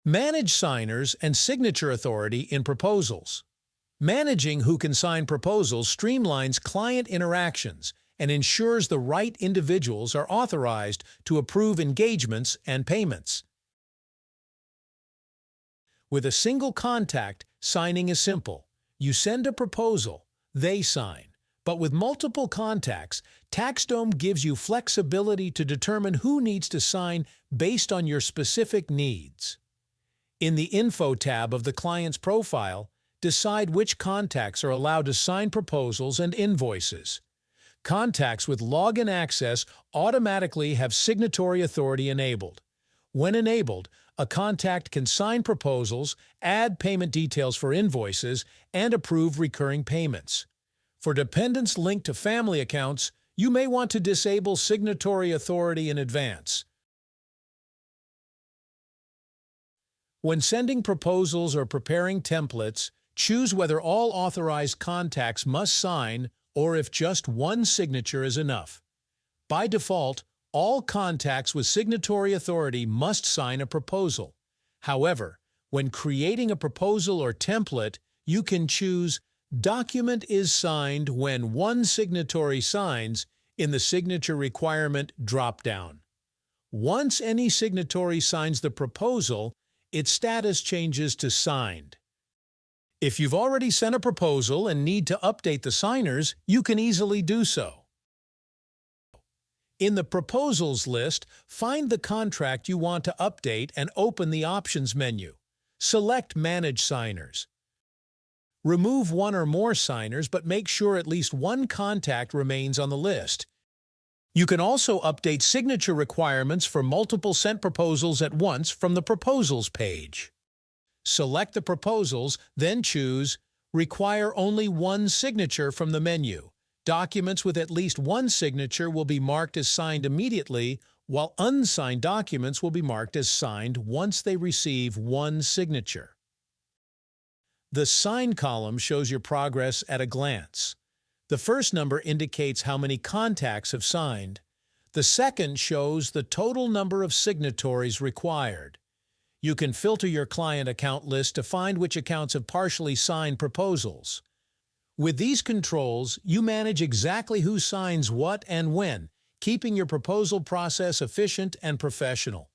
Manage signers and signature authority in proposals. Managing who can sign proposals streamlines client interactions and ensures the right individuals are authorized to approve engagements and payments. With a single contact, signing is simple. You send a proposal, they sign. But with multiple contacts, TaxDome gives you flexibility to determine who needs to sign based on your specific needs. In the Info tab of the client's profile, decide which contacts are allowed to sign proposals and invoices. Contacts with login access automatically have signatory authority enabled. When enabled, a contact can sign proposals, add payment details for invoices, and approve recurring payments. For dependents linked to family accounts, you may want to disable signatory authority in advance. When sending proposals or preparing templates, choose whether all authorized contacts must sign or if just one signature is enough. By default, all contacts with signatory authority must sign a proposal. However, when creating a proposal or template, you can choose Document is signed when one signatory signs in the Signature Requirement drop-down. Once any signatory signs the proposal, its status changes to Signed. If you've already sent a proposal and need to update the signers, you can easily do so. In the Proposals list, find the contract you want to update and open the Options menu. Select Manage Signers. Remove one or more signers, but make sure at least one contact remains on the list. You can also update signature requirements for multiple sent proposals at once from the Proposals page. Select the proposals, then choose Require only one signature from the menu. Documents with at least one signature will be marked as signed immediately, while unsigned documents will be marked as signed once they receive one signature. The Sign column shows your progress at a glance. The first number indicates how many contacts have signed. The second shows the total number of signatories required. You can filter your client account list to find which accounts have partially signed proposals. With these controls, you manage exactly who signs what and when, keeping your proposal process efficient and professional.